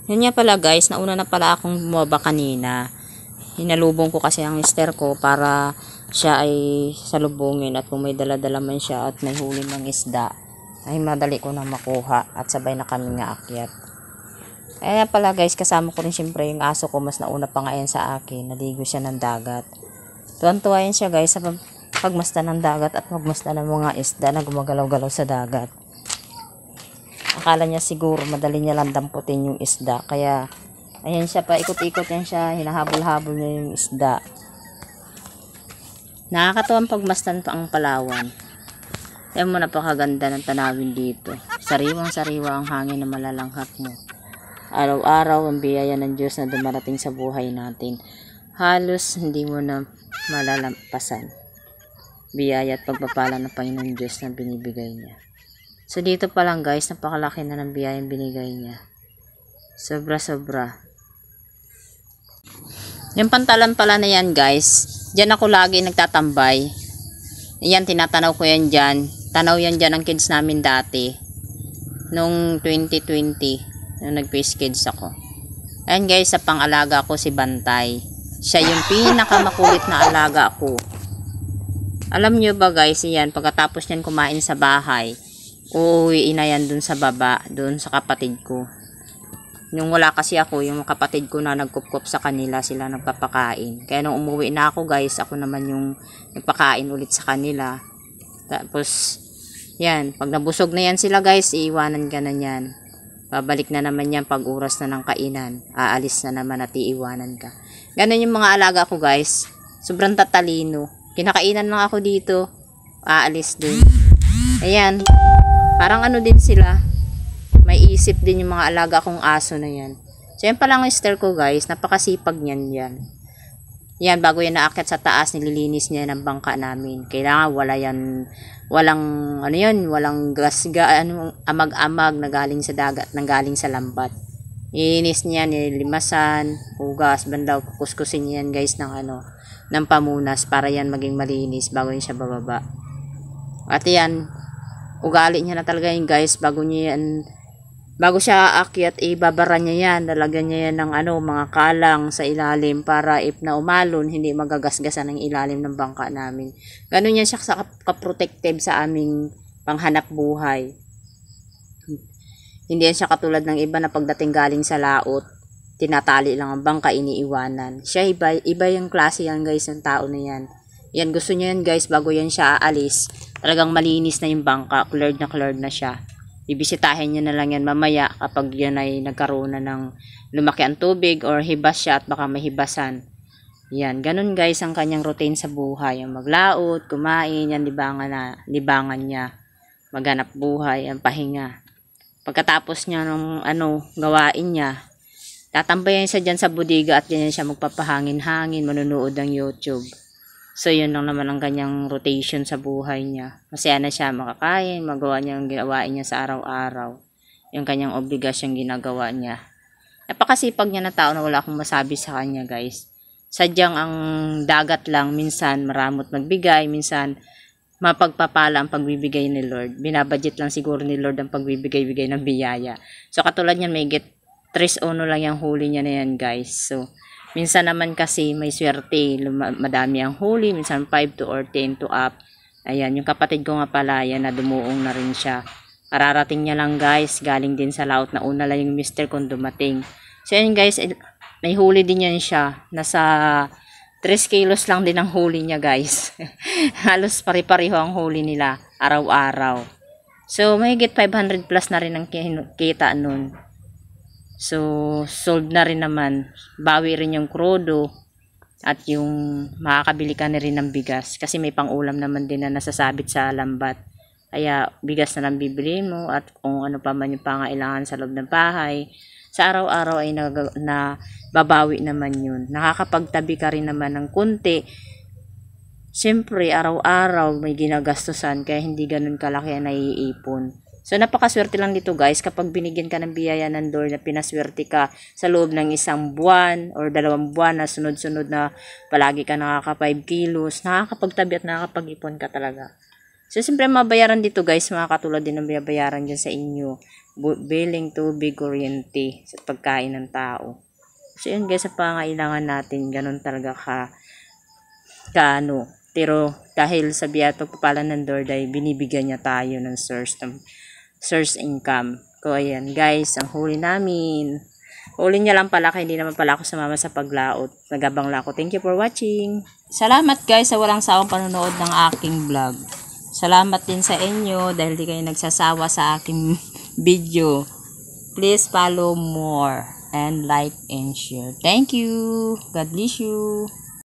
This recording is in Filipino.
Yun nga pala guys, nauna na pala akong bumaba kanina. Hinalubong ko kasi ang mister ko para siya ay salubungin at kung may dala-dala man siya at may huli ng isda ay madali ko na makuha at sabay na kami nga akyat. Kaya pala guys, kasama ko rin syempre yung aso ko, mas nauna pa nga yan sa akin, naligo siya ng dagat. Tuwan-tuwa yan siya guys sa pagmasta ng dagat at magmasta ng mga isda na gumagalaw-galaw sa dagat. Akala niya siguro madali niya lang damputin yung isda, kaya ayan siya pa, ikot-ikot yan siya, hinahabol-habol niya yung isda. Nakakatuwang pagmastan pa ang Palawan. Ayan mo, napakaganda ng tanawin dito. Sariwang-sariwa ang hangin na malalanghap mo. Araw-araw ang biyaya ng Diyos na dumarating sa buhay natin. Halos hindi mo na malalampasan. Biyaya at pagpapala ng Panginoon Diyos na binibigay niya. So dito pa lang guys, napakalaki na ng biyayang binigay niya. Sobra-sobra. Yung pantalan pala na yan guys, dyan ako lagi nagtatambay. Yan, tinatanaw ko yan dyan. Tanaw yan dyan ang kids namin dati. Nung 2020, nung nag-face kids ako. Ayan guys, sa pang-alaga ko si Bantay. Siya yung pinakamakulit na alaga ko. Alam nyo ba guys, yan, pagkatapos niyan kumain sa bahay, uuwiin na yan dun sa baba, dun sa kapatid ko. Yung wala kasi ako, yung kapatid ko na nagkup-kup sa kanila, sila nagpapakain. Kaya nung umuwi na ako guys, ako naman yung nagpakain ulit sa kanila. Tapos, yan, pag nabusog na yan sila guys, iiwanan ka na yan. Babalik na naman yan pag oras na ng kainan. Aalis na naman at iiwanan ka. Ganon yung mga alaga ko guys. Sobrang tatalino. Kinakainan lang ako dito, aalis din. Ayan. Parang ano din sila, may isip din yung mga alaga kong aso na yan. So yan palang mister ko guys, napakasipag niyan yan. Yan, bago yan naakyat sa taas, nililinis niya ng bangka namin. Kailangan wala yan, walang ano yan, walang gasga, amag-amag na galing sa dagat, nang galing sa lambat. Ilinis niya, nililimasan, hugas, bandaw, kukuskusin niya yan guys ng pamunas para yan maging malinis bago yan siya bababa. At yan, ugali niya na talaga yun guys, bago siya aakyat, ibabara niya yan, lalagyan niya yan ng mga kalang sa ilalim para if na umalon, hindi magagasgasan ng ilalim ng bangka namin. Ganun yan siya ka-protective sa aming panghanap buhay. Hindi yan siya katulad ng iba na pagdating galing sa laot, tinatali lang ang bangka, iniiwanan. Siya iba yung klase yan guys, ng tao na yan. Yan, gusto niya yan guys, bago yan siya aalis, talagang malinis na yung bangka, cleared na siya. Bibisitahin niya na lang yan mamaya kapag yan ay nagkaroon na ng lumaki ang tubig or hibas siya at baka mahibasan. Yan, ganun guys ang kanyang routine sa buhay. Yung maglaot, kumain, yan libangan niya. Maghanap buhay, ang pahinga. Pagkatapos niya ng gawain niya, tatambayan siya dyan sa bodega at dyan siya magpapahangin-hangin, manunood ng YouTube. So, yun lang naman ang kanyang rotation sa buhay niya. Masaya na siya makakain, magawa niya ang ginawain niya sa araw-araw. Yung kanyang obligasyong ginagawa niya. Napakasipag niya na tao na wala akong masabi sa kanya guys. Sadyang ang dagat lang, minsan maramot magbigay, minsan mapagpapala ang pagbibigay ni Lord. Binabudget lang siguro ni Lord ang pagbibigay-bigay ng biyaya. So, katulad niyan, may get 3 lang yung huli niya na yan guys. So, minsan naman kasi may swerte, madami ang huli, minsan 5 to or 10 to up. Ayan, yung kapatid ko nga pala, yan na dumuong na rin siya. Kararating niya lang guys, galing din sa laot na una lang yung mister kung dumating. So yan guys, may huli din yan siya. Nasa 3 kilos lang din ang huli niya guys. Halos pare-pareho ang huli nila, araw-araw. So may get 500 plus na rin ang kita nun. So, sold na rin naman. Bawi rin yung krudo at yung makakabili ka na rin ng bigas. Kasi may pang-ulam naman din na nasasabit sa lambat. Kaya, bigas na lang bibiliin mo at kung ano pa man yung pangailangan sa loob ng bahay. Sa araw-araw ay babawi naman yun. Nakakapagtabi ka rin naman ng kunti. Siyempre, araw-araw may ginagastusan kaya hindi ganun kalaki ang naiipon. So, napakaswerte lang dito guys kapag binigyan ka ng biyaya ng Lord na pinaswerte ka sa loob ng 1 buwan or 2 buwan na sunod-sunod na palagi ka nakaka 5 kilos, nakakapagtabi at nakakapag-ipon ka talaga. So, siyempre mabayaran dito guys, mga katulad din ng binabayaran dyan sa inyo billing tubig, kuryente sa pagkain ng tao. So yun guys, sa pangailangan natin, ganun talaga kaano. Pero dahil sa biyat pagpapala ng Lord ay binibigyan niya tayo ng source income. So ayan guys, ang huli namin. Huli niya lang pala, kaya hindi naman pala ako sumama sa paglaot. Nagabang lang ako. Thank you for watching. Salamat guys sa walang sawang panonood ng aking vlog. Salamat din sa inyo dahil di kayo nagsasawa sa aking video. Please follow more and like and share. Thank you. God bless you.